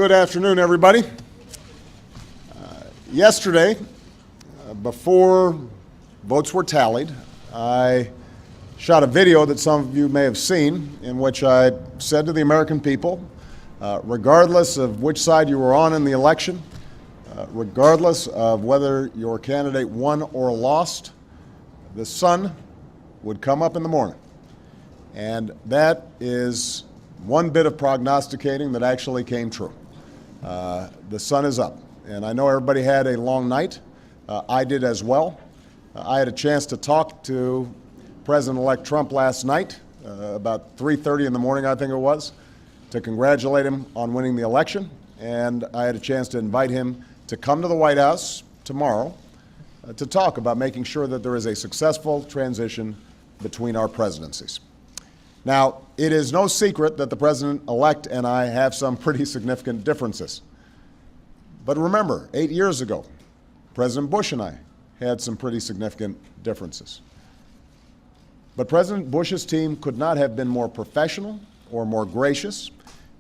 Good afternoon, everybody. Yesterday, before votes were tallied, I shot a video that some of you may have seen in which I said to the American people, regardless of which side you were on in the election, regardless of whether your candidate won or lost, the sun would come up in the morning. And that is one bit of prognosticating that actually came true. The sun is up. And I know everybody had a long night. I did as well. I had a chance to talk to President-elect Trump last night, about 3:30 in the morning, I think it was, to congratulate him on winning the election. And I had a chance to invite him to come to the White House tomorrow to talk about making sure that there is a successful transition between our presidencies. Now, it is no secret that the President-elect and I have some pretty significant differences. But remember, 8 years ago, President Bush and I had some pretty significant differences. But President Bush's team could not have been more professional or more gracious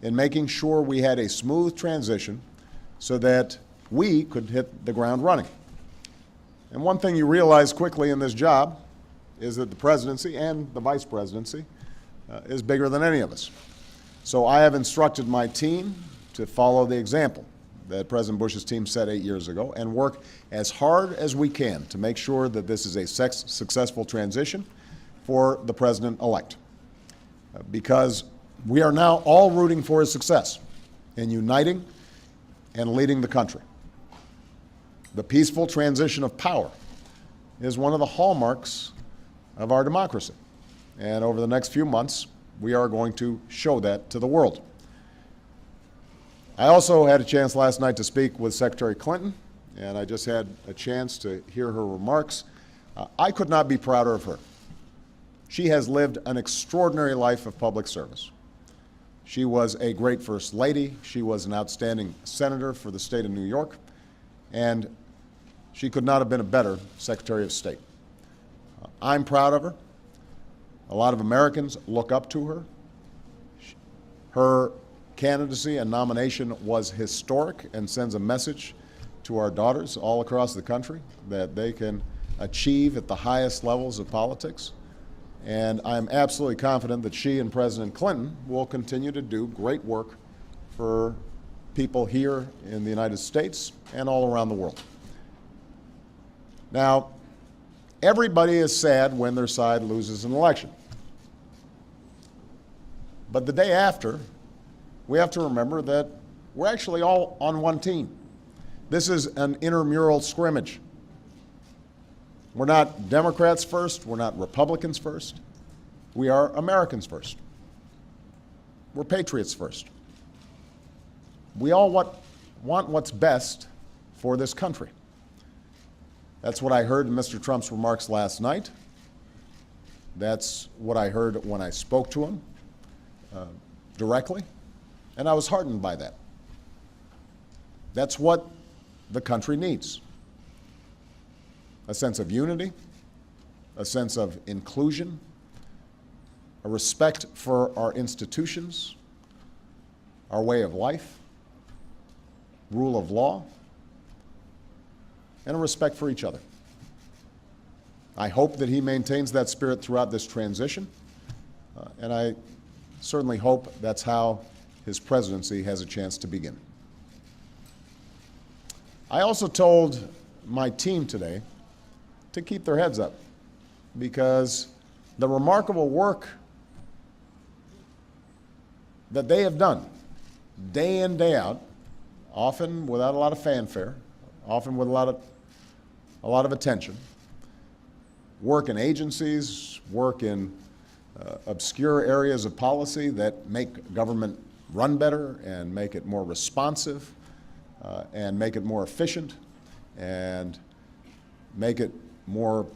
in making sure we had a smooth transition so that we could hit the ground running. And one thing you realize quickly in this job is that the presidency and the vice presidency is bigger than any of us. So I have instructed my team to follow the example that President Bush's team set 8 years ago and work as hard as we can to make sure that this is a successful transition for the President-elect. Because we are now all rooting for his success in uniting and leading the country. The peaceful transition of power is one of the hallmarks of our democracy. And over the next few months, we are going to show that to the world. I also had a chance last night to speak with Secretary Clinton, and I just had a chance to hear her remarks. I could not be prouder of her. She has lived an extraordinary life of public service. She was a great First Lady. She was an outstanding senator for the state of New York, and she could not have been a better Secretary of State. I'm proud of her. A lot of Americans look up to her. Her candidacy and nomination was historic and sends a message to our daughters all across the country that they can achieve at the highest levels of politics. And I'm absolutely confident that she and President Clinton will continue to do great work for people here in the United States and all around the world. Now, everybody is sad when their side loses an election. But the day after, we have to remember that we're actually all on one team. This is an intramural scrimmage. We're not Democrats first, we're not Republicans first. We are Americans first. We're patriots first. We all want what's best for this country. That's what I heard in Mr. Trump's remarks last night. That's what I heard when I spoke to him directly, and I was heartened by that. That's what the country needs. A sense of unity, a sense of inclusion, a respect for our institutions, our way of life, rule of law, and a respect for each other. I hope that he maintains that spirit throughout this transition, and I certainly hope that's how his presidency has a chance to begin. I also told my team today to keep their heads up because the remarkable work that they have done day in, day out, often without a lot of fanfare, often with a lot of attention, work in agencies, work in obscure areas of policy that make government run better and make it more responsive and make it more efficient and make it more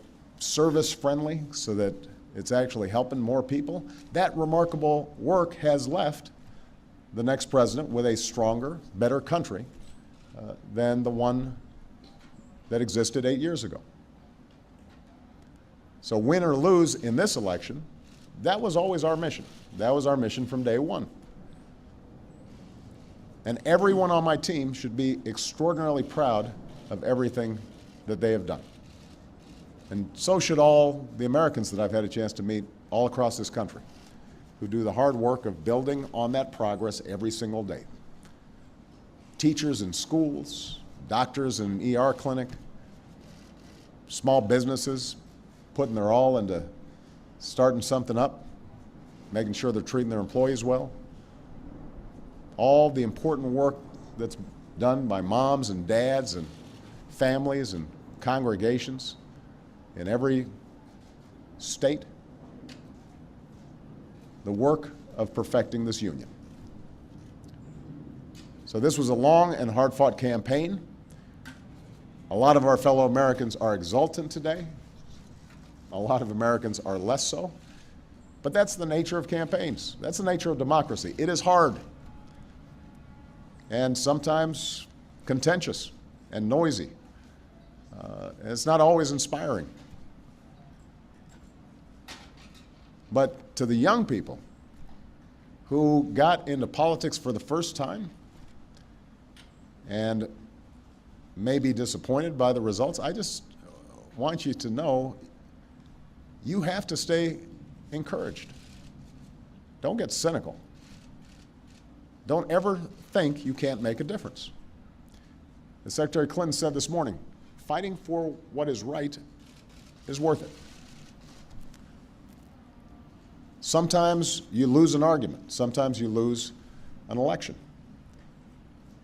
service-friendly so that it's actually helping more people. That remarkable work has left the next president with a stronger, better country than the one that existed 8 years ago. So win or lose in this election, that was always our mission. That was our mission from day one. And everyone on my team should be extraordinarily proud of everything that they have done. And so should all the Americans that I've had a chance to meet all across this country, who do the hard work of building on that progress every single day. Teachers in schools, doctors in an ER clinic, small businesses putting their all into starting something up, making sure they're treating their employees well. All the important work that's done by moms and dads and families and congregations in every state. The work of perfecting this union. So this was a long and hard-fought campaign. A lot of our fellow Americans are exultant today. A lot of Americans are less so. But that's the nature of campaigns. That's the nature of democracy. It is hard and sometimes contentious and noisy. And it's not always inspiring. But to the young people who got into politics for the first time and may be disappointed by the results, I just want you to know you have to stay encouraged. Don't get cynical. Don't ever think you can't make a difference. As Secretary Clinton said this morning, fighting for what is right is worth it. Sometimes you lose an argument. Sometimes you lose an election.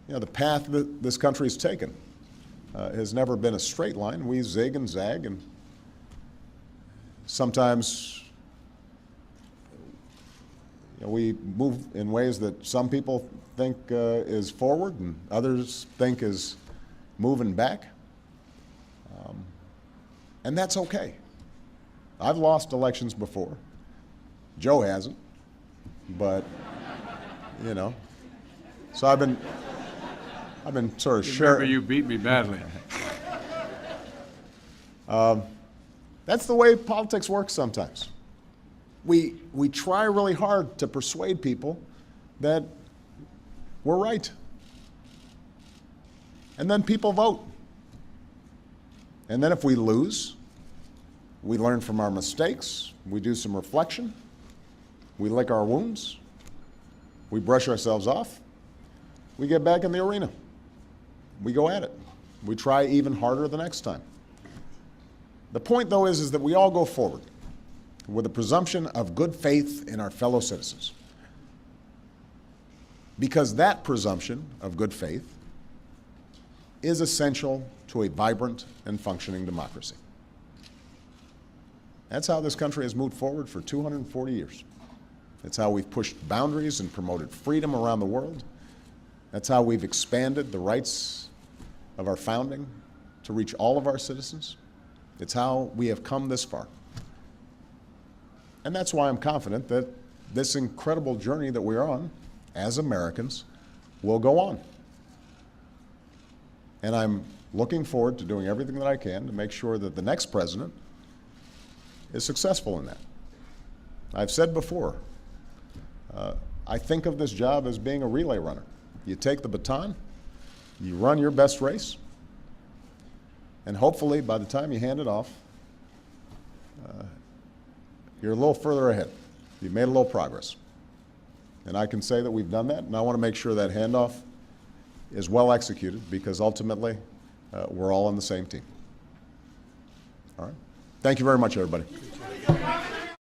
You know, the path that this country has taken has never been a straight line. We zig and zag, and sometimes we move in ways that some people think is forward and others think is moving back. And that's okay. I've lost elections before. Joe hasn't, but you know. So I've been sort of sharing. Remember, you beat me badly. That's the way politics works sometimes. We try really hard to persuade people that we're right. And then people vote. And then if we lose, we learn from our mistakes, we do some reflection, we lick our wounds, we brush ourselves off, we get back in the arena. We go at it. We try even harder the next time. The point, though, is that we all go forward with a presumption of good faith in our fellow citizens. Because that presumption of good faith is essential to a vibrant and functioning democracy. That's how this country has moved forward for 240 years. That's how we've pushed boundaries and promoted freedom around the world. That's how we've expanded the rights of our founding to reach all of our citizens. It's how we have come this far. And that's why I'm confident that this incredible journey that we're on as Americans will go on. And I'm looking forward to doing everything that I can to make sure that the next president is successful in that. I've said before, I think of this job as being a relay runner. You take the baton, you run your best race, and hopefully by the time you hand it off, you're a little further ahead. You've made a little progress. And I can say that we've done that, and I want to make sure that handoff is well executed because ultimately we're all on the same team. All right? Thank you very much, everybody.